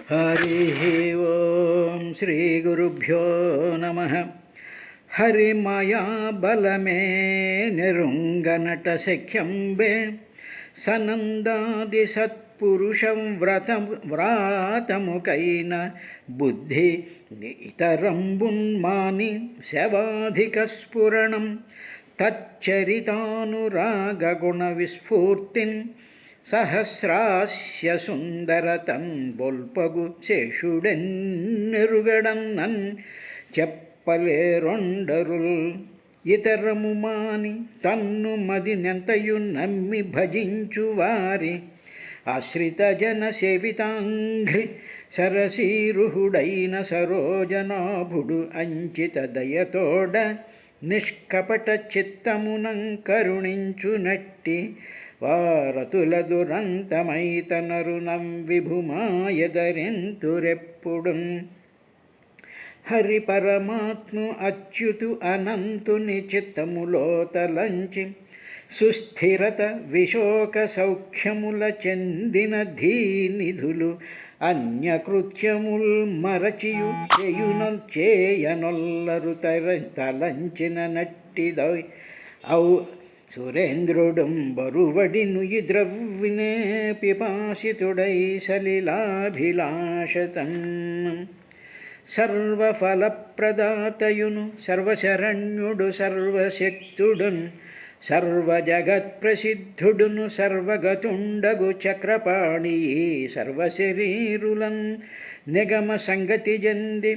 हरि ओं श्री गुरुभ्यो नमः। हरिमया बलमे निरुंगनट शक्यंबे सनंदादि सत्पुरुषं व्रातमुकैन बुद्धि इतरंबुन्मानि शवाधिकस्फुरणं तच्चरितानुरागगुणविस्फूर्तिं सहस्रास्य सुंदरतन बोल्पगु శేషుడెన్నెరుగడన్నన్ చెప్పలేరొండరుల్ ఇతరముమాని తన్ను మదినెంతయు నమ్మి భజించు వారి ఆశ్రిత జన సేవితాంఘ్రి సరసీరుహుడైన సరోజనాభుడు అంచిత దయతోడ నిష్కపట చిత్తమునం కరుణించునట్టి వారతుల దురంతమైతనరునం విభుమాయదరింతురెప్పుడున్ హరి పరమాత్ము అచ్యుతు అనంతుని చిత్తములో తలంచి సుస్థిరత విశోక సౌఖ్యముల చెందిన ధీనిధులు అన్యకృత్యముల్ మరచియు చేయనొల్లరు తలంచిన నట్టిదై ఔ సురేంద్రుడుం బరువడినుయి ద్రవ్వినే పిపాసితుడై సలిలాభిలాషతన్ సర్వఫలప్రదాతయును సర్వశరణ్యుడు సర్వశక్తుడున్ సర్వజగత్ప్రసిద్ధుడును సర్వగతుండగు చక్రపాణి సర్వశరీరులన్ నిగమ సంగతి జంది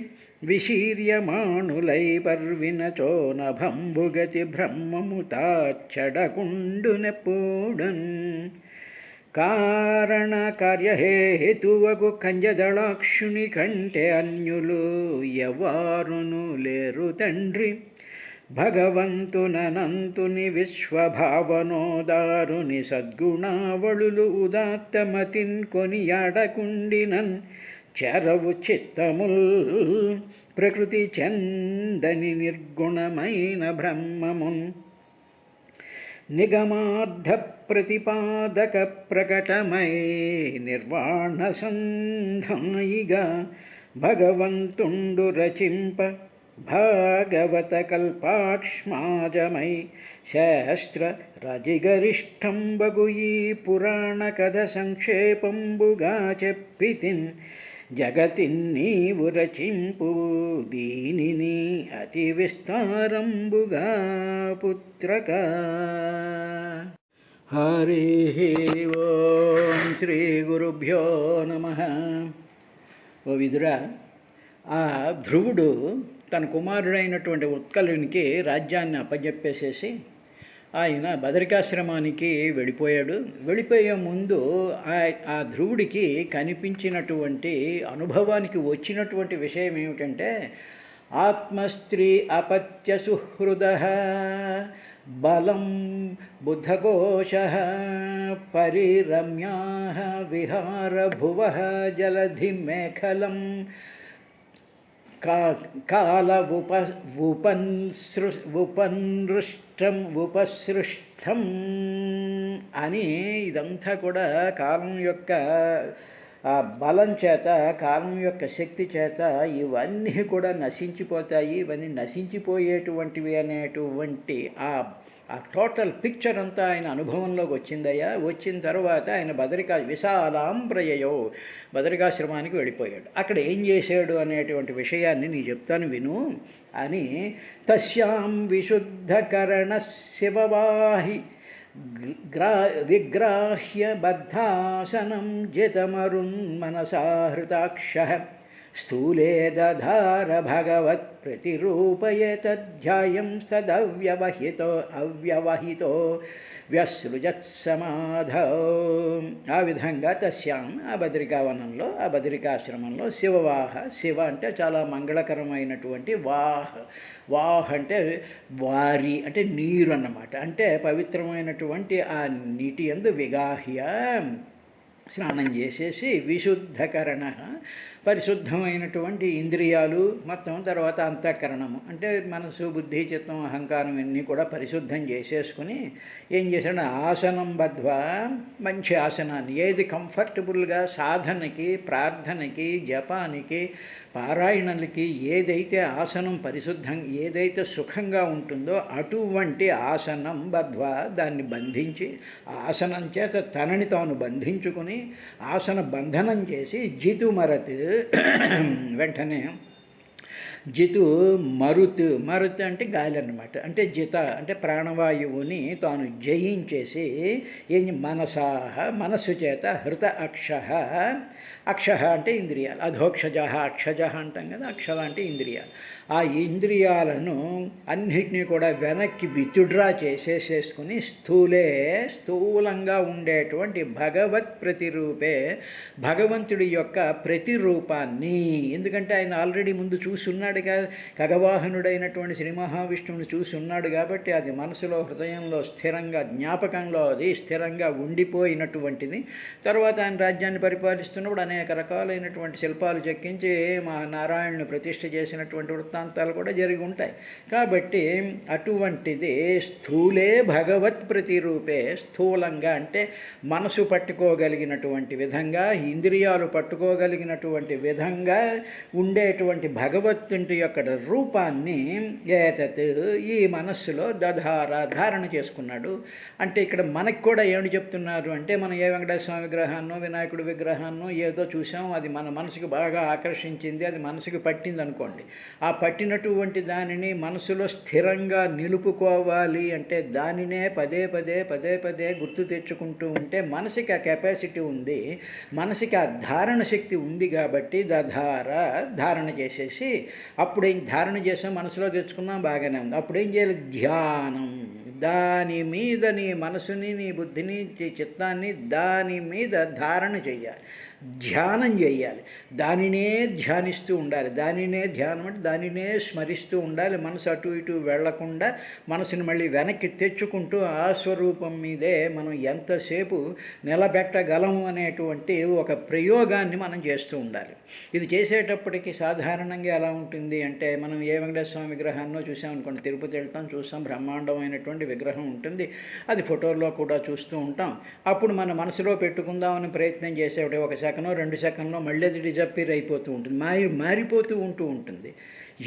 విశీర్యమాణులై పర్వినచో నభంబుగతి బ్రహ్మము తాచ్చడకుండునెప్పుడన్ కారణ కార్యహేతువగు కంజదళాక్షుని కంటే అన్యులు ఎవ్వారును లేరు తండ్రి భగవంతుననంతుని విశ్వభావనోదారుని సద్గుణావళులు ఉదాత్తమతిన్ కొనియాడకుండినన్ చెరవు చిత్తముల్ ప్రకృతి చందని నిర్గుణమైన బ్రహ్మమున్ నిగమార్థ ప్రతిపాదక ప్రకటమై నిర్వాణ సంధాయిగా భగవంతుండు రచింప భాగవత కల్పాక్ష్మాజమై శాస్త్ర రజిగరిష్టంబగు ఈ పురాణ కథ సంక్షేపంబుగా చెప్పితిన్ జగతిన్ నీవు రచింపు దీనిని అతి విస్తారంబుగా పుత్రక. హరి ఓం శ్రీ గురుభ్యో నమః. ఓ విదురా, ఆ ధ్రువుడు తన కుమారుడైనటువంటి ఉత్కలునికి రాజ్యాన్ని అప్పజెప్పేసేసి ఆయన బదరికాశ్రమానికి వెళ్ళిపోయాడు. వెళ్ళిపోయే ముందు ఆ ధ్రువుడికి కనిపించినటువంటి అనుభవానికి వచ్చినటువంటి విషయం ఏమిటంటే, ఆత్మస్త్రీ అపత్య సుహృద బలం బుద్ధకోశ పరిరమ్యా విహారభువ జలధి మేఖలం కాల ఉపసృష్టం అని ఇదంతా కూడా కాలం యొక్క బలం చేత, కాలం యొక్క శక్తి చేత ఇవన్నీ కూడా నశించిపోతాయి, ఇవన్నీ నశించిపోయేటువంటివి అనేటువంటి ఆ టోటల్ పిక్చర్ అంతా ఆయన అనుభవంలోకి వచ్చిందయ్యా. వచ్చిన తర్వాత ఆయన విశాలాం ప్రయయో బదరికాశ్రమానికి వెళ్ళిపోయాడు. అక్కడ ఏం చేశాడు అనేటువంటి విషయాన్ని నీ చెప్తాను విను అని. తస్యాం విశుద్ధకరణ శివవాహి విగ్రాహ్య బద్ధాసనం జితమరున్ మనసాహృతాక్ష స్థూలే దధార భగవత్ ప్రతిరూపయేతధ్యాయం సదవ్యవహితో వ్యసృజత్సమాధౌ. ఆ విధంగా తస్యాం ఆ బద్రికావనంలో, ఆ బద్రికాశ్రమంలో శివవాహ, శివ అంటే చాలా మంగళకరమైనటువంటి, వాహ్ అంటే వారి అంటే నీరు అన్నమాట. అంటే పవిత్రమైనటువంటి ఆ నీటి యందు విగాహ్య స్నానం చేసేసి విశుద్ధకరణ, పరిశుద్ధమైనటువంటి ఇంద్రియాలు మొత్తం, తర్వాత అంతఃకరణము అంటే మనసు, బుద్ధి, చిత్తం, అహంకారం ఇవన్నీ కూడా పరిశుద్ధం చేసేసుకుని ఏం చేశాడు, ఆసనం బద్ధ్వా, మంచి ఆసనాన్ని, ఏది కంఫర్టబుల్గా సాధనకి, ప్రార్థనకి, జపానికి, పారాయణలకి ఏదైతే ఆసనం పరిశుద్ధం, ఏదైతే సుఖంగా ఉంటుందో అటువంటి ఆసనం బద్ధ్వా, దాన్ని బంధించి, ఆసనం చేత తనని తాను బంధించుకుని ఆసన బంధనం చేసి జితుమరత్ వెంటనే జితు మరుత్ అంటే గాలి అన్నమాట. అంటే జిత అంటే ప్రాణవాయువుని తాను జయించేసి మనస్సు చేత హృత అక్ష అంటే ఇంద్రియాలు, అధోక్షజ అక్షజ అంటాం కదా, అక్షల అంటే ఇంద్రియాలు. ఆ ఇంద్రియాలను అన్నిటినీ కూడా వెనక్కి విత్డ్రా చేసేసుకుని స్థూలంగా ఉండేటువంటి భగవత్ ప్రతిరూపే, భగవంతుడి యొక్క ప్రతిరూపాన్ని, ఎందుకంటే ఆయన ఆల్రెడీ ముందు చూసున్నాడు, ఖగవాహనుడైనటువంటి శ్రీ మహావిష్ణువుని చూసి ఉన్నాడు కాబట్టి అది మనసులో, హృదయంలో స్థిరంగా, జ్ఞాపకంలో అది స్థిరంగా ఉండిపోయినటువంటిది. తర్వాత ఆయన రాజ్యాన్ని పరిపాలిస్తున్నప్పుడు అనేక రకాలైనటువంటి శిల్పాలు చెక్కించి మా నారాయణుని ప్రతిష్ఠ చేసినటువంటి వృత్తాంతాలు కూడా జరిగి ఉంటాయి. కాబట్టి అటువంటిది స్థూలే భగవత్ ప్రతిరూపే, స్థూలంగా అంటే మనసు పట్టుకోగలిగినటువంటి విధంగా, ఇంద్రియాలు పట్టుకోగలిగినటువంటి విధంగా ఉండేటువంటి భగవత్తుని యొక్క రూపాన్ని ఏతత్ ఈ మనస్సులో ధారణ చేసుకున్నాడు. అంటే ఇక్కడ మనకు కూడా ఏమిటి చెప్తున్నారు అంటే, మనం ఏ వెంకటేశ్వర స్వామి విగ్రహాన్నో, వినాయకుడి విగ్రహాన్నో ఏదో చూసాం, అది మన మనసుకు బాగా ఆకర్షించింది, అది మనసుకు పట్టింది అనుకోండి. ఆ పట్టినటువంటి దానిని మనసులో స్థిరంగా నిలుపుకోవాలి అంటే దానినే పదే పదే గుర్తు తెచ్చుకుంటూ ఉంటే మనసుకి ఆ కెపాసిటీ ఉంది, మనసుకి ఆ ధారణ శక్తి ఉంది. కాబట్టి ధారణ చేసేసి అప్పుడు ఏం ధారణ చేసాం, మనసులో తెచ్చుకున్నాం, బాగానే ఉంది. అప్పుడు ఏం చేయాలి, ధ్యానం. దాని మీద నీ మనసుని, నీ బుద్ధిని, చిత్తాన్ని దాని మీద ధారణ చెయ్యాలి, ధ్యానం చేయాలి. దానినే ధ్యానిస్తూ ఉండాలి, దానినే ధ్యానం అంటే దానినే స్మరిస్తూ ఉండాలి. మనసు అటు ఇటు వెళ్లకుండా మనసుని మళ్ళీ వెనక్కి తెచ్చుకుంటూ ఆ స్వరూపం మీదే మనం ఎంతసేపు నిలబెట్టగలము అనేటువంటి ఒక ప్రయోగాన్ని మనం చేస్తూ ఉండాలి. ఇది చేసేటప్పటికి సాధారణంగా ఎలా ఉంటుంది అంటే, మనం ఏ వెంకటేశ్వర స్వామి విగ్రహాన్నో చూసామనుకోండి, తిరుపతి వెళ్తాం, చూస్తాం, బ్రహ్మాండమైనటువంటి విగ్రహం ఉంటుంది, అది ఫోటోల్లో కూడా చూస్తూ ఉంటాం. అప్పుడు మన మనసులో పెట్టుకుందామని ప్రయత్నం చేసేవాడు ఒక సెకనో 2 సెకండ్లో మళ్ళీ అది డిజప్పీర్ అయిపోతూ ఉంటుంది, మారిపోతూ ఉంటుంది.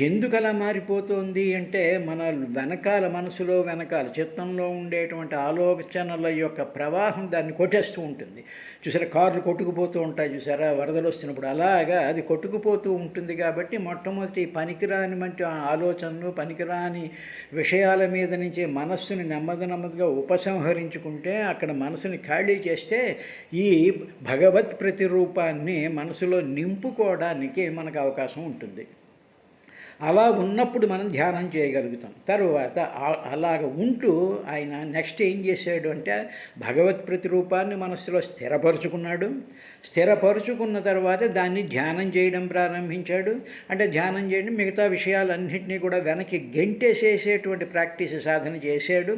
ఎందుకు అలా మారిపోతుంది అంటే, మన మనసులో వెనకాల చిత్తంలో ఉండేటువంటి ఆలోచనల యొక్క ప్రవాహం దాన్ని కొట్టేస్తూ ఉంటుంది. చూసారా, కార్లు కొట్టుకుపోతూ ఉంటాయి చూసారా వరదలు వస్తున్నప్పుడు, అలాగా అది కొట్టుకుపోతూ ఉంటుంది. కాబట్టి మొట్టమొదటి పనికిరాని ఆలోచనలు, పనికిరాని విషయాల మీద నుంచి మనస్సుని నెమ్మదిగా ఉపసంహరించుకుంటే, అక్కడ మనసుని ఖాళీ చేస్తే ఈ భగవత్ ప్రతిరూపాన్ని మనసులో నింపుకోవడానికి మనకు అవకాశం ఉంటుంది. అలా ఉన్నప్పుడు మనం ధ్యానం చేయగలుగుతాం. తరువాత అలాగ ఉంటూ ఆయన నెక్స్ట్ ఏం చేశాడు అంటే, భగవత్ ప్రతిరూపాన్ని మనస్సులో స్థిరపరుచుకున్నాడు. స్థిరపరుచుకున్న తర్వాత దాన్ని ధ్యానం చేయడం ప్రారంభించాడు. అంటే ధ్యానం చేయడం, మిగతా విషయాలన్నింటినీ కూడా వెనక్కి గెంటేసేసేటువంటి ప్రాక్టీస్, సాధన చేశాడు.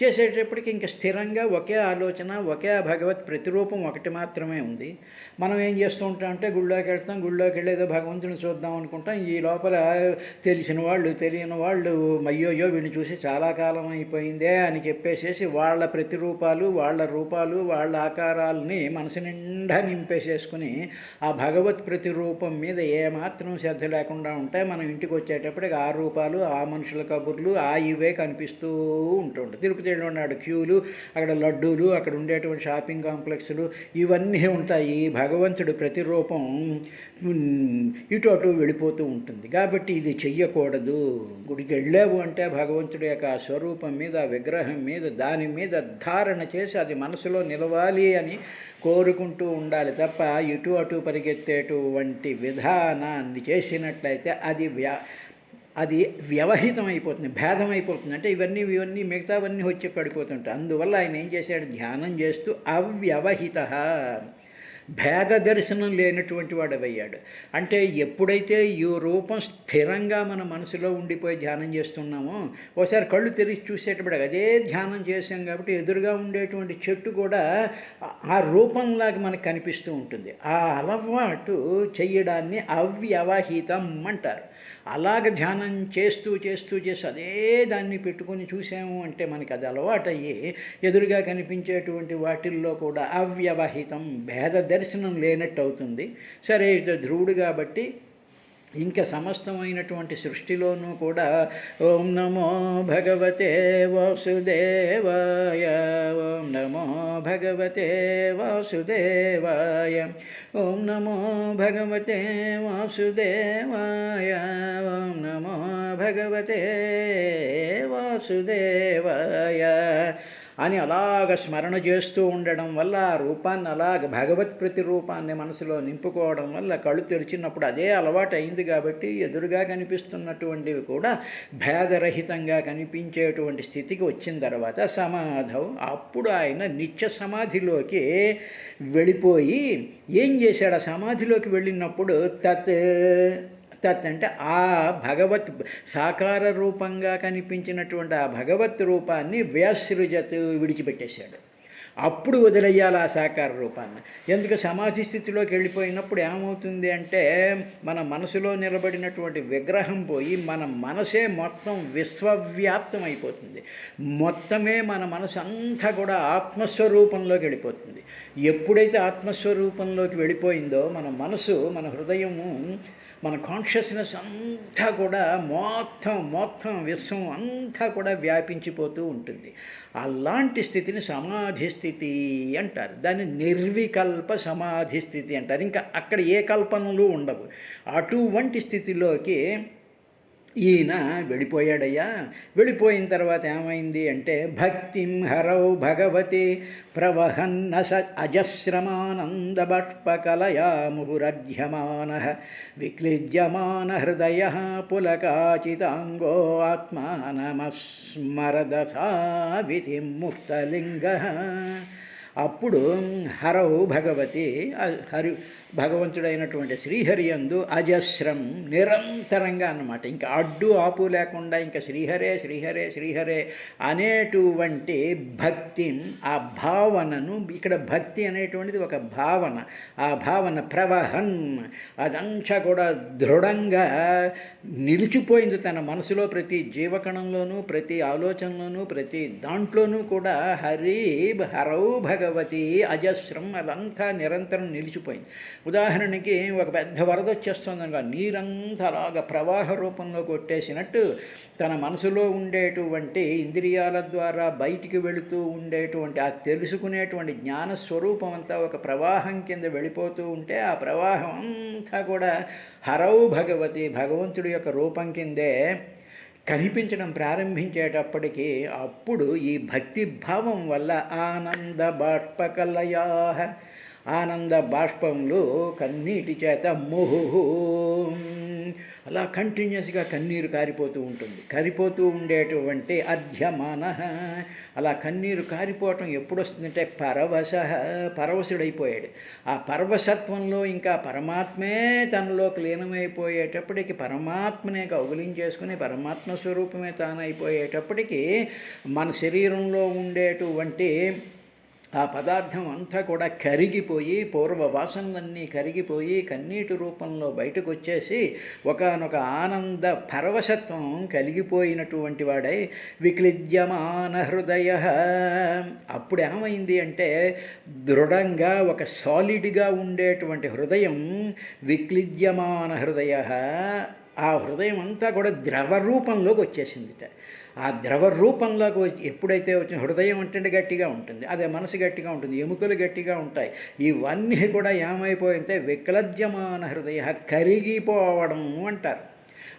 చేసేటప్పటికి ఇంక స్థిరంగా ఒకే ఆలోచన, ఒకే భగవత్ ప్రతిరూపం ఒకటి మాత్రమే ఉంది. మనం ఏం చేస్తూ ఉంటాం అంటే, గుళ్ళోకి వెళ్తాం, గుళ్ళోకి వెళ్ళేదో భగవంతుని చూద్దాం అనుకుంటాం. ఈ లోపల తెలిసిన వాళ్ళు, తెలియని వాళ్ళు, అయ్యోయ్యో వీడిని చూసి చాలా కాలం అయిపోయిందే అని చెప్పేసేసి వాళ్ళ ప్రతిరూపాలు, వాళ్ళ రూపాలు, వాళ్ళ ఆకారాలని మనసు నిండా నింపేసేసుకుని ఆ భగవత్ ప్రతిరూపం మీద ఏమాత్రం శ్రద్ధ లేకుండా ఉంటాయి. మనం ఇంటికి వచ్చేటప్పటికి ఆ రూపాలు, ఆ మనుషుల కబుర్లు, ఇవే కనిపిస్తూ ఉంటుంటాయి. తిరుపతిలో ఉన్నాడు క్యూలు, అక్కడ లడ్డూలు, అక్కడ ఉండేటువంటి షాపింగ్ కాంప్లెక్స్లు ఇవన్నీ ఉంటాయి. భగవంతుడు ప్రతిరూపం ఇటు అటు వెళ్ళిపోతూ ఉంటుంది. కాబట్టి ఇది చెయ్యకూడదు. గుడికి వెళ్ళావు అంటే భగవంతుడి యొక్క స్వరూపం మీద, విగ్రహం మీద, దాని మీద ధారణ చేసి అది మనసులో నిలవాలి అని కోరుకుంటూ ఉండాలి తప్ప ఇటు అటు పరిగెత్తేటువంటి విధానాన్ని చేసినట్లయితే అది వ్యవహితం అయిపోతుంది, భేదం అయిపోతుంది. అంటే ఇవన్నీ మిగతావన్నీ వచ్చి పడిపోతుంటాయి. అందువల్ల ఆయన ఏం చేశాడు, ధ్యానం చేస్తూ అవ్యవహిత, భేద దర్శనం లేనటువంటి వాడవయ్యాడు. అంటే ఎప్పుడైతే ఈ రూపం స్థిరంగా మన మనసులో ఉండిపోయి ధ్యానం చేస్తున్నామో, ఒకసారి కళ్ళు తెరిచి చూసేటప్పుడు అదే ధ్యానం చేసాం కాబట్టి ఎదురుగా ఉండేటువంటి చెట్టు కూడా ఆ రూపంలాగా మనకు కనిపిస్తూ ఉంటుంది. ఆ అలవాటు చెయ్యడాన్ని అవ్యవహితం అంటారు. అలాగ ధ్యానం చేస్తూ అదే దాన్ని పెట్టుకొని చూసాము అంటే మనకి అది అలవాటయ్యి ఎదురుగా కనిపించేటువంటి వాటిల్లో కూడా అవ్యవహితం, భేద దర్శనం లేనట్టు అవుతుంది. సరే, ధ్రువుడు కాబట్టి ఇంకా సమస్తమైనటువంటి సృష్టిలోనూ కూడా ఓం నమో భగవతే వాసుదేవాయ, ఓం నమో భగవతే వాసుదేవాయ, ఓం నమో భగవతే వాసుదేవాయ, ఓం నమో భగవతే వాసుదేవాయ అని అలాగ స్మరణ చేస్తూ ఉండడం వల్ల ఆ రూపాన్ని అలాగ భగవత్ ప్రతిరూపాన్ని మనసులో నింపుకోవడం వల్ల కళ్ళు తెరిచినప్పుడు అదే అలవాటు అయింది కాబట్టి ఎదురుగా కనిపిస్తున్నటువంటివి కూడా భేదరహితంగా కనిపించేటువంటి స్థితికి వచ్చిన తర్వాత సమాధం, అప్పుడు ఆయన నిత్య సమాధిలోకి వెళ్ళిపోయి ఏం చేశాడు? ఆ సమాధిలోకి వెళ్ళినప్పుడు తత్ అంటే ఆ భగవత్ సాకార రూపంగా కనిపించినటువంటి ఆ భగవత్ రూపాన్ని వ్యాసృజత్ విడిచిపెట్టేశాడు. అప్పుడు వదిలేయాలి ఆ సాకార రూపాన్ని. ఎందుకు? సమాధి స్థితిలోకి వెళ్ళిపోయినప్పుడు ఏమవుతుంది అంటే మన మనసులో నిలబడినటువంటి విగ్రహం పోయి మన మనసే మొత్తం విశ్వవ్యాప్తం అయిపోతుంది. మొత్తమే మన మనసు అంతా కూడా ఆత్మస్వరూపంలోకి వెళ్ళిపోతుంది. ఎప్పుడైతే ఆత్మస్వరూపంలోకి వెళ్ళిపోయిందో మన మనసు, మన హృదయము, మన కాన్షియస్నెస్ అంతా కూడా మొత్తం విశ్వం అంతా కూడా వ్యాపించిపోతూ ఉంటుంది. అలాంటి స్థితిని సమాధి స్థితి అంటారు. దాన్ని నిర్వికల్ప సమాధి స్థితి అంటారు. ఇంకా అక్కడ ఏ కల్పనలు ఉండవు. అటువంటి స్థితిలోకి ఈయన వెళ్ళిపోయాడయ్యా. వెళ్ళిపోయిన తర్వాత ఏమైంది అంటే భక్తిం హరౌ భగవతి ప్రవహన్న అజస్రమానంద బాష్పకలయా ముహురధ్యమాన విక్లిజ్యమాన హృదయ పులకాచితాంగో ఆత్మానమస్మరద సావితి ముక్తలింగ. అప్పుడు హరౌ భగవతి, భగవంతుడైనటువంటి శ్రీహరి యందు అజస్రం, నిరంతరంగా అన్నమాట, ఇంకా అడ్డు ఆపు లేకుండా ఇంకా శ్రీహరే శ్రీహరే శ్రీహరే అనేటువంటి భక్తి, ఆ భావనను, ఇక్కడ భక్తి అనేటువంటిది ఒక భావన, ఆ భావన ప్రవహన్, అదంతా కూడా దృఢంగా నిలిచిపోయింది తన మనసులో. ప్రతి జీవకణంలోనూ, ప్రతి ఆలోచనలోనూ, ప్రతి దాంట్లోనూ కూడా హరౌ భగవతి అజస్రం, అదంతా నిరంతరం నిలిచిపోయింది. ఉదాహరణకి ఒక పెద్ద వరద వచ్చేస్తుంది అనుకో, నీరంతా అలాగా ప్రవాహ రూపంలో కొట్టేసినట్టు తన మనసులో ఉండేటువంటి ఇంద్రియాల ద్వారా బయటికి వెళుతూ ఉండేటువంటి ఆ తెలుసుకునేటువంటి జ్ఞానస్వరూపం అంతా ఒక ప్రవాహం కింద వెళ్ళిపోతూ ఉంటే ఆ ప్రవాహం అంతా కూడా హరౌ భగవతి, భగవంతుడి యొక్క రూపం కిందే కనిపించడం ప్రారంభించేటప్పటికీ అప్పుడు ఈ భక్తి భావం వల్ల ఆనంద బాష్పకలయా, ఆనంద బాష్పములు కన్నీటి చేత ముహు అలా కంటిన్యూస్గా కన్నీరు కారిపోతూ ఉంటుంది. కారిపోతూ ఉండేటువంటి అధ్యమాన, అలా కన్నీరు కారిపోవటం ఎప్పుడు వస్తుందంటే పరవశుడైపోయాడు. ఆ పరవశత్వంలో ఇంకా పరమాత్మే తనలో లీనమైపోయేటప్పటికి, పరమాత్మనే కౌగిలించేసుకుని పరమాత్మ స్వరూపమే తానైపోయేటప్పటికీ మన శరీరంలో ఉండేటువంటి ఆ పదార్థం అంతా కూడా కరిగిపోయి, పూర్వ వాసనలన్నీ కరిగిపోయి కన్నీటి రూపంలో బయటకు వచ్చేసి ఒకానొక ఆనంద పరవశత్వం కలిగిపోయినటువంటి వాడై విక్లిజ్యమాన హృదయ. అప్పుడు ఏమైంది అంటే దృఢంగా ఒక సాలిడ్గా ఉండేటువంటి హృదయం, విక్లిజ్యమాన హృదయ, ఆ హృదయం అంతా కూడా ద్రవ రూపంలోకి వచ్చేసిందిట. ఆ ద్రవ రూపంలోకి ఎప్పుడైతే వచ్చిన, హృదయం అంటే గట్టిగా ఉంటుంది, అదే మనసు గట్టిగా ఉంటుంది, ఎముకలు గట్టిగా ఉంటాయి, ఇవన్నీ కూడా ఏమైపోయింటే విక్లజ్యమాన హృదయ, కరిగిపోవడం అంటారు.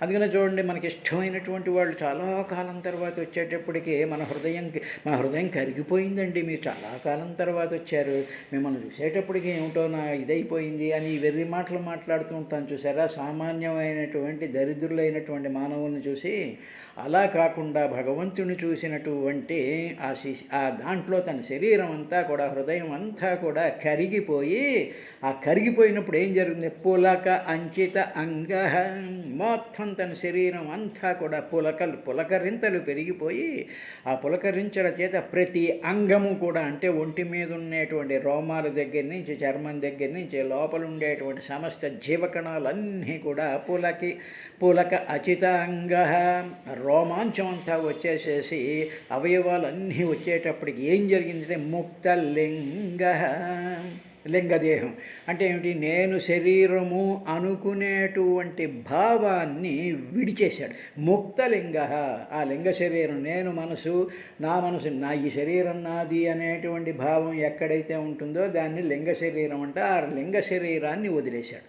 అందుకనే చూడండి, మనకి ఇష్టమైనటువంటి వాళ్ళు చాలా కాలం తర్వాత వచ్చేటప్పటికి మా హృదయం కరిగిపోయిందండి, మీరు చాలా కాలం తర్వాత వచ్చారు, మిమ్మల్ని చూసేటప్పటికి ఏమిటో నా ఇదైపోయింది అని వెర్రి మాటలు మాట్లాడుతూ ఉంటాను చూసారా, సామాన్యమైనటువంటి దరిద్రులైనటువంటి మానవుల్ని చూసి. అలా కాకుండా భగవంతుని చూసినటువంటి ఆ దాంట్లో తన శరీరం అంతా కూడా, హృదయం అంతా కూడా కరిగిపోయి, ఆ కరిగిపోయినప్పుడు ఏం జరుగుతుంది? పులక అంచిత అంగ, మొత్తం తన శరీరం అంతా కూడా పులకరింతలు పెరిగిపోయి, ఆ పులకరించల చేత ప్రతి అంగము కూడా, అంటే ఒంటి మీద ఉండేటువంటి రోమాల దగ్గర నుంచి, చర్మం దగ్గర నుంచి, లోపల ఉండేటువంటి సమస్త జీవకణాలన్నీ కూడా పులక అచిత అంగ, రోమాంచం అంతా వచ్చేసేసి అవయవాలన్నీ వచ్చేటప్పటికి ఏం జరిగిందంటే ముక్త లింగదేహం అంటే ఏమిటి? నేను శరీరము అనుకునేటువంటి భావాన్ని విడిచేశాడు. ముక్తలింగ, ఆ లింగ శరీరం, నేను మనసు, నా ఈ శరీరం నాది అనేటువంటి భావం ఎక్కడైతే ఉంటుందో దాన్ని లింగ శరీరం అంటే, ఆ లింగ శరీరాన్ని వదిలేశాడు.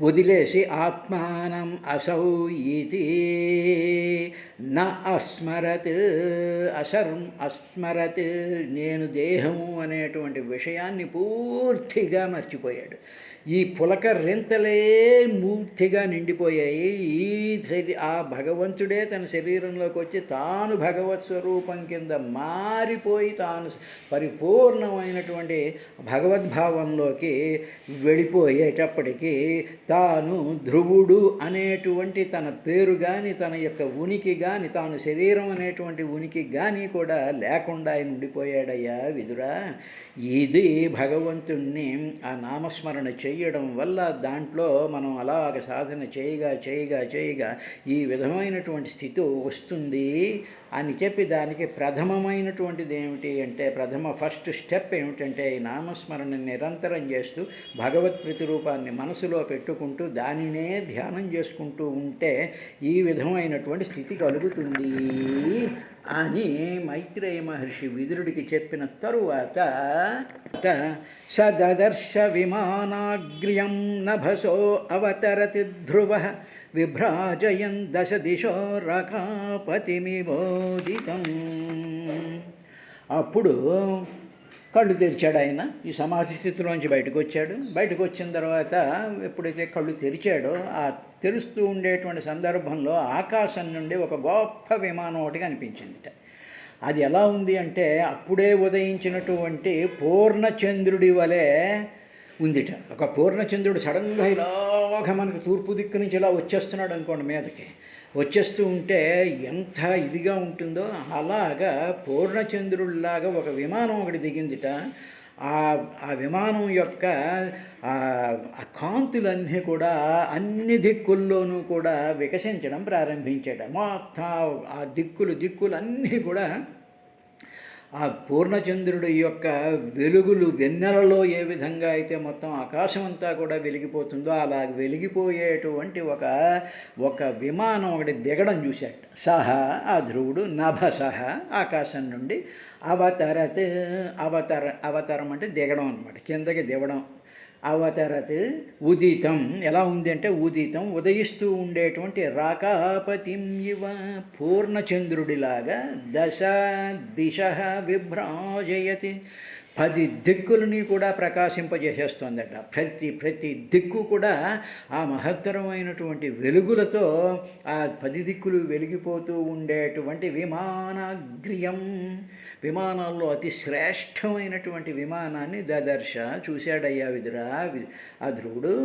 వదిలేసి ఆత్మానం అసౌ ఇతి న అస్మరత్, అస్మరత్, నేను దేహము అనేటువంటి విషయాన్ని పూర్తిగా మర్చిపోయాడు. ఈ పులకరింతలే పూర్తిగా నిండిపోయాయి. ఆ భగవంతుడే తన శరీరంలోకి వచ్చి తాను భగవత్ స్వరూపం కింద మారిపోయి, తాను పరిపూర్ణమైనటువంటి భగవద్భావంలోకి వెళ్ళిపోయేటప్పటికీ తాను ధ్రువుడు అనేటువంటి తన పేరు కానీ, తన యొక్క ఉనికి కానీ, తాను శరీరం అనేటువంటి ఉనికి కానీ కూడా లేకుండా ఆయన ఉండిపోయాడయ్యా విదురా. ఇది భగవంతుణ్ణి ఆ నామస్మరణ చేయడం వల్ల, దాంట్లో మనం అలాగ సాధన చేయగా ఈ విధమైనటువంటి స్థితి వస్తుంది అని చెప్పి, దానికి ప్రథమమైనటువంటిది ఏమిటి అంటే, ఫస్ట్ స్టెప్ ఏమిటంటే, ఈ నామస్మరణ నిరంతరం చేస్తూ భగవత్ ప్రతిరూపాన్ని మనసులో పెట్టుకుంటూ దానినే ధ్యానం చేసుకుంటూ ఉంటే ఈ విధమైనటువంటి స్థితి కలుగుతుంది అని మైత్రేయ మహర్షి విదురుడికి చెప్పిన తరువాత, సదర్శ విమానాగ్ర్యం నభసో అవతరతి ధ్రువ విభ్రాజయన్ దశ దిశో రకాపతిమిబోధితం. అప్పుడు కళ్ళు తెరిచాడు ఆయన. ఈ సమాధి స్థితిలోంచి బయటకు వచ్చాడు. బయటకు వచ్చిన తర్వాత ఎప్పుడైతే కళ్ళు తెరిచాడో, ఆ తెరుస్తూ ఉండేటువంటి సందర్భంలో ఆకాశం నుండి ఒక గొప్ప విమానం ఒకటి కనిపించిందిట. అది ఎలా ఉంది అంటే, అప్పుడే ఉదయించినటువంటి పూర్ణచంద్రుడి వలె ఉందిట. ఒక పూర్ణచంద్రుడు సడన్గా ఇలాగ మనకు తూర్పు దిక్కు నుంచి ఇలా వచ్చేస్తున్నాడు అనుకోండి, మీదకి వచ్చేస్తూ ఉంటే ఎంత ఇదిగా ఉంటుందో, అలాగా పూర్ణచంద్రుడిలాగా ఒక విమానం ఒకటి దిగిందిట. ఆ విమానం యొక్క ఆ కాంతులన్నీ కూడా అన్ని దిక్కుల్లోనూ కూడా వికసించడం ప్రారంభించాడు. మొత్తం ఆ దిక్కులన్నీ కూడా ఆ పూర్ణచంద్రుడి యొక్క వెలుగులు, వెన్నెలలో ఏ విధంగా అయితే మొత్తం ఆకాశం అంతా కూడా వెలిగిపోతుందో అలా వెలిగిపోయేటువంటి ఒక విమానం ఒకటి దిగడం చూశాట. సహా, ఆ ధ్రువుడు, నభసహ, ఆకాశం నుండి అవతరం అంటే దిగడం అనమాట, కిందకి దిగడం. అవతరత్ ఉదితం, ఎలా ఉంది అంటే ఉదితం, ఉదయిస్తూ ఉండేటువంటి రాకాపతిం ఇవ, పూర్ణచంద్రుడిలాగా, దశ దిశ విభ్రాజయతి, 10 దిక్కులని కూడా ప్రకాశింపజేసేస్తోందట. ప్రతి దిక్కు కూడా ఆ మహత్తరమైనటువంటి వెలుగులతో ఆ 10 దిక్కులు వెలిగిపోతూ ఉండేటువంటి విమానాగ్ర్యం, విమానాల్లో అతి శ్రేష్టమైనటువంటి విమానాన్ని దదర్శ, చూశాడయ్యా విదురా ఆ ధ్రువుడు.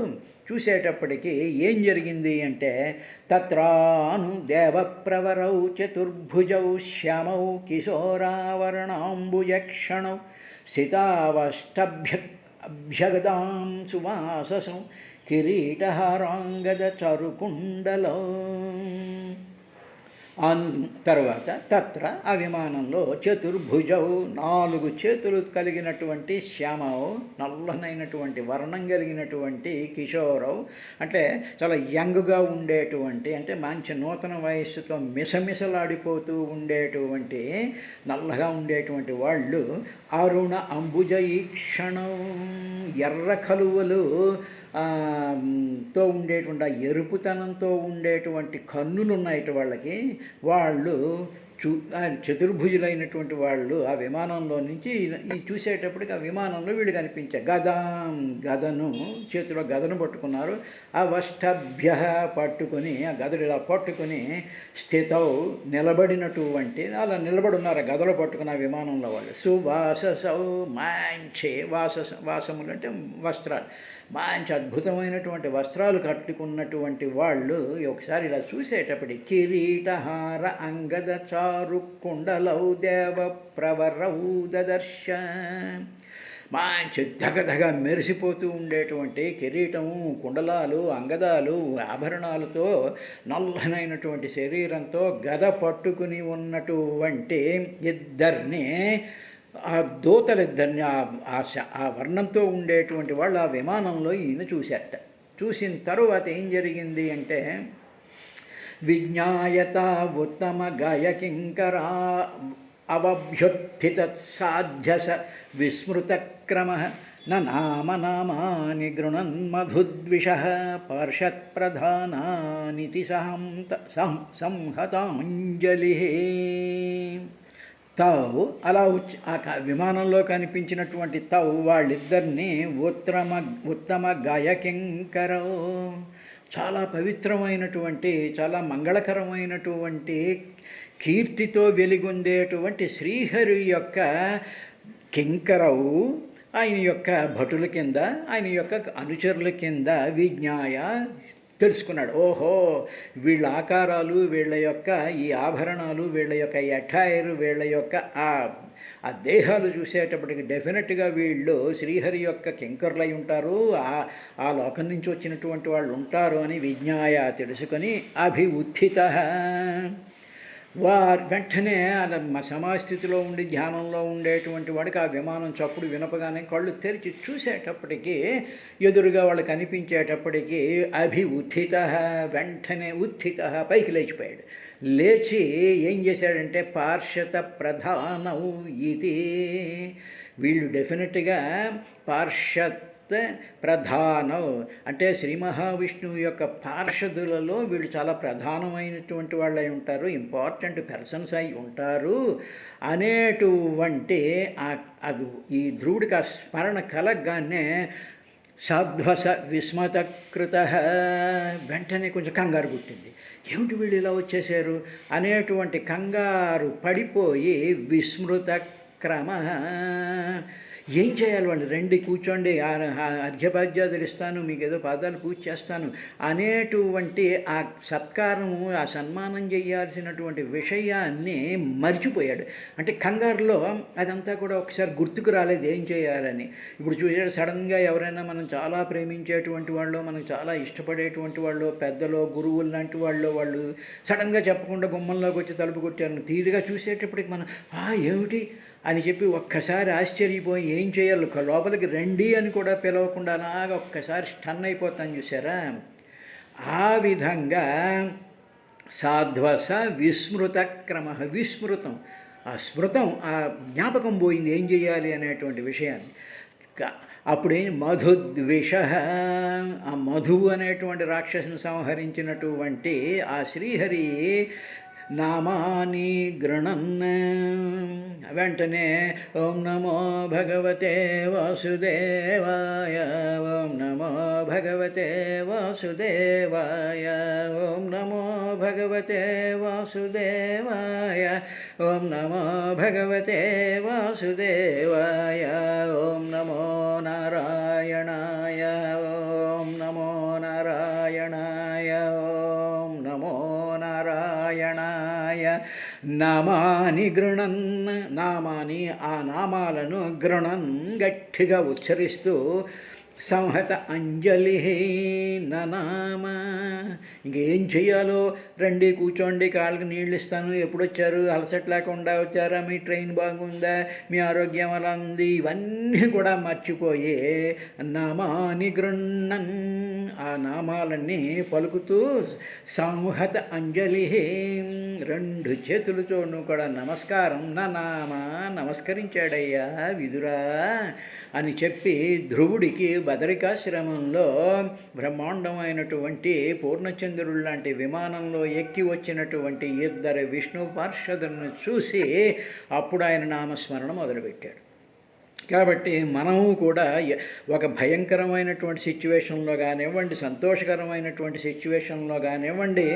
చూసేటప్పటికీ ఏం జరిగింది అంటే, తత్రాను దేవప్రవరౌ చతుర్భుజౌ శ్యామౌ కిశోరావరణాంబుజక్షణౌ స్థితావష్టభ్యగదాం సువాససం కిరీటహారాంగద చరుకుండలో. తర్వాత తత్ర, ఆ విమానంలో, చతుర్భుజౌ, 4 చేతులు కలిగినటువంటి, శ్యామవు, నల్లనైనటువంటి వర్ణం కలిగినటువంటి, కిషోరవు అంటే చాలా యంగ్గా ఉండేటువంటి, అంటే మంచి నూతన వయస్సుతో మిసమిసలాడిపోతూ ఉండేటువంటి, నల్లగా ఉండేటువంటి వాళ్ళు, అరుణ అంబుజ ఈక్షణం, ఎర్ర కలువలు తో ఉండేటువంటి ఆ ఎరుపుతనంతో ఉండేటువంటి కన్నులు ఉన్నాయి వాళ్ళకి. వాళ్ళు చతుర్భుజులైనటువంటి వాళ్ళు ఆ విమానంలో నుంచి ఈ చూసేటప్పటికి ఆ విమానంలో వీళ్ళు కనిపించారు. గదను చేతిలో గదను పట్టుకున్నారు. ఆ వష్టభ్య పట్టుకుని ఆ గదలు ఇలా పట్టుకుని స్థితౌ నిలబడినటువంటి అలా నిలబడున్నారు ఆ గదలో పట్టుకున్న ఆ విమానంలో వాళ్ళు. సువాససౌ మంచి వాసములు అంటే వస్త్రాలు, మంచి అద్భుతమైనటువంటి వస్త్రాలు కట్టుకున్నటువంటి వాళ్ళు ఒకసారి ఇలా చూసేటప్పటికి కిరీటహార అంగద చారు కుండలౌ దేవ ప్రవరౌ దదర్శ. మంచి దగదగ మెరిసిపోతూ ఉండేటువంటి కిరీటము, కుండలాలు, అంగదాలు, ఆభరణాలతో నల్లనైనటువంటి శరీరంతో గద పట్టుకుని ఉన్నటువంటి ఇద్దరిని, ఆ దూతలిద్దరిని, ఆ వర్ణంతో ఉండేటువంటి వాళ్ళు ఆ విమానంలో ఈయన చూశారట. చూసిన తరువాత ఏం జరిగింది అంటే విజ్ఞాయత ఉత్తమ గాయకింకరా అవభ్యుత్థిత సాధ్యస విస్మృతక్రమ నామాని గృణన్మధుద్విష పార్షత్ప్రధానానితి సంహతాంజలి. తావు అలా ఆ విమానంలో కనిపించినటువంటి తావు వాళ్ళిద్దరినీ ఉత్తమ గాయకింకరో, చాలా పవిత్రమైనటువంటి చాలా మంగళకరమైనటువంటి కీర్తితో వెలిగొందేటువంటి శ్రీహరి యొక్క కింకరవు, ఆయన యొక్క భటుల కింద, ఆయన యొక్క అనుచరుల కింద విజ్ఞాయ తెలుసుకున్నాడు. ఓహో, వీళ్ళ ఆకారాలు, వీళ్ళ యొక్క ఈ ఆభరణాలు, వీళ్ళ యొక్క అటైర్, వీళ్ళ యొక్క ఆ దేహాలు చూసేటప్పటికి డెఫినెట్గా వీళ్ళు శ్రీహరి యొక్క కింకర్లై ఉంటారు, ఆ లోకం నుంచి వచ్చినటువంటి వాళ్ళు ఉంటారు అని విజ్ఞాయ తెలుసుకొని అభిఉత్థిత వెంటనే సమాస్థితిలో ఉండి ధ్యానంలో ఉండేటువంటి వాడికి ఆ విమానం చప్పుడు వినపగానే కళ్ళు తెరిచి చూసేటప్పటికీ ఎదురుగా వాళ్ళు కనిపించేటప్పటికీ ఉత్థిత, వెంటనే ఉత్థిత పైకి లేచిపోయాడు. లేచి ఏం చేశాడంటే పార్షత ప్రధానౌ ఇది, వీళ్ళు డెఫినెట్గా పార్షత్ ప్రధానం అంటే శ్రీ మహావిష్ణువు యొక్క పార్షదులలో వీళ్ళు చాలా ప్రధానమైనటువంటి వాళ్ళు అయి ఉంటారు, ఇంపార్టెంట్ పర్సన్స్ అయి ఉంటారు అనేటువంటి అది ఈ ధ్రువుడికి ఆ స్మరణ కలగగానే సాధ్వస విస్మతకృత, వెంటనే కొంచెం కంగారు పుట్టింది. ఏమిటి వీళ్ళు ఇలా వచ్చేసారు అనేటువంటి కంగారు పడిపోయి విస్మృత క్రమ, ఏం చేయాలి వాళ్ళు, రండి కూర్చోండి, అర్ఘ్యపాద్యాదులు ఇస్తాను, మీకు ఏదో పాదాలు పూజ చేస్తాను అనేటువంటి ఆ సత్కారము, ఆ సన్మానం చేయాల్సినటువంటి విషయాన్ని మర్చిపోయాడు. అంటే కంగారులో అదంతా కూడా ఒకసారి గుర్తుకు రాలేదు ఏం చేయాలని. ఇప్పుడు చూసాడు, సడన్గా ఎవరైనా మనం చాలా ప్రేమించేటువంటి వాళ్ళు, మనకు చాలా ఇష్టపడేటువంటి వాళ్ళు, పెద్దలో గురువులు లాంటి వాళ్ళు సడన్గా చెప్పకుండా గుమ్మంలోకి వచ్చి తలుపు కొట్టారు. తీరుగా చూసేటప్పటికి మనం ఏమిటి అని చెప్పి ఒక్కసారి ఆశ్చర్యపోయి ఏం చేయాలి, లోపలికి రండి అని కూడా పిలవకుండా అలాగా ఒక్కసారి స్టన్ అయిపోతాను చూసారా. ఆ విధంగా సాధ్వస విస్మృత క్రమ, విస్మృతం, ఆ స్మృతం, ఆ జ్ఞాపకం పోయింది ఏం చేయాలి అనేటువంటి విషయాన్ని. అప్పుడేం మధుద్విష, ఆ మధువు అనేటువంటి రాక్షసుని సంహరించినటువంటి ఆ శ్రీహరి నామాని గృణన్, వెంటనే ఓం నమో భగవతే వాసుదేవాయ, ఓం నమో భగవతే వాసుదేవాయ, ఓం నమో భగవతే వాసుదేవాయ, ఓం నమో భగవతే వాసుదేవాయ, ఓం నమో నారాయణాయ, ఓం నమో నారాయణాయ, ఓం నమో నారాయణాయ. నామాని గృణన్, నామాని ఆ నామాలను గృణన్ గట్టిగా ఉచ్చరిస్తూ సంహత అంజలి ననామ, ఇంకేం చెయ్యాలో, రండి కూర్చోండి, కాళ్ళకి నీళ్ళు ఇస్తాను, ఎప్పుడొచ్చారు, అలసట లేకుండా వచ్చారా, మీ ట్రైన్ బాగుందా, మీ ఆరోగ్యం ఎలా ఉంది, ఇవన్నీ కూడా మర్చిపోయి నామాని గృహ్ణన్, ఆ నామాలన్నీ పలుకుతూ సంహత అంజలి, రెండు చేతులతోనూ కూడా నమస్కారం, నా నామ నమస్కరించాడయ్యా విదురా అని చెప్పి ధ్రువుడికి బదరికాశ్రమంలో బ్రహ్మాండమైనటువంటి పూర్ణచంద్రుడు లాంటి విమానంలో ఎక్కి వచ్చినటువంటి ఇద్దరు విష్ణు పార్షదులను చూసి అప్పుడు ఆయన నామస్మరణ మొదలుపెట్టాడు. కాబట్టి మనము కూడా ఒక భయంకరమైనటువంటి సిచ్యువేషన్లో కానివ్వండి, సంతోషకరమైనటువంటి సిచ్యువేషన్లో కానివ్వండి,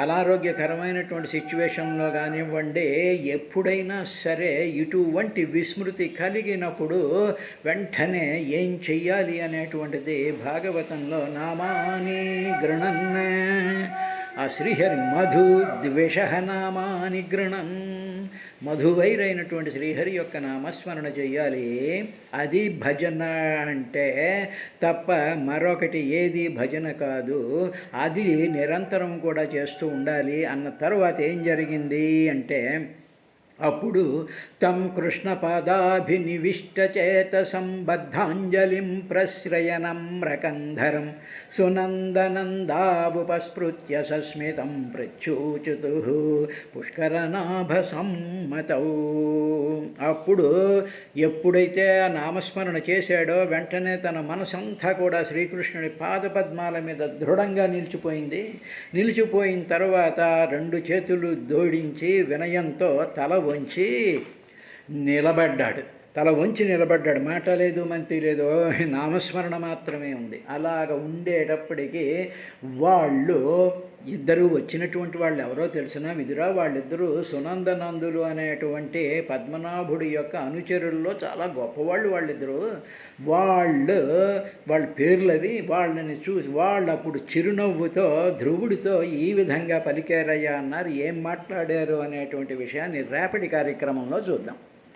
అనారోగ్యకరమైనటువంటి సిచ్యువేషన్లో కానివ్వండి, ఎప్పుడైనా సరే ఇటువంటి విస్మృతి కలిగినప్పుడు వెంటనే ఏం చెయ్యాలి అనేటువంటిది భాగవతంలో నామాని గృణన్, ఆ శ్రీహరి మధు ద్వేష నామాని గృణన్, మధువైరైనటువంటి శ్రీహరి యొక్క నామస్మరణ చెయ్యాలి. అది భజన అంటే తప్ప మరొకటి ఏది భజన కాదు. అది నిరంతరం కూడా చేస్తూ ఉండాలి. అన్న తర్వాత ఏం జరిగింది అంటే, అప్పుడు తం కృష్ణపాదాభినివిష్టచేతసం బద్ధాంజలిం ప్రశ్రయణం రకంధరం సునందనందావుపస్మృత్య సస్మితం ప్రచ్యూచుతు పుష్కరనాభసమ్మతౌ. అప్పుడు ఎప్పుడైతే ఆ నామస్మరణ చేశాడో వెంటనే తన మనసంతా కూడా శ్రీకృష్ణుడి పాదపద్మాల మీద దృఢంగా నిలిచిపోయింది. నిలిచిపోయిన తర్వాత రెండు చేతులు జోడించి వినయంతో తల వంచి నిలబడ్డాడు. తల వంచి నిలబడ్డాడు. మాట లేదు, మంతి లేదు, నామస్మరణ మాత్రమే ఉంది. అలాగ ఉండేటప్పటికీ వాళ్ళు ఇద్దరు వచ్చినటువంటి వాళ్ళు ఎవరో తెలిసినా విదురా, వాళ్ళిద్దరూ సునందనందులు అనేటువంటి పద్మనాభుడి యొక్క అనుచరుల్లో చాలా గొప్పవాళ్ళు వాళ్ళిద్దరూ. వాళ్ళ పేర్లవి. వాళ్ళని చూసి వాళ్ళు అప్పుడు చిరునవ్వుతో ధ్రువుడితో ఈ విధంగా పలికారయ్యా అన్నారు. ఏం మాట్లాడారు అనేటువంటి విషయాన్ని రేపటి కార్యక్రమంలో చూద్దాం.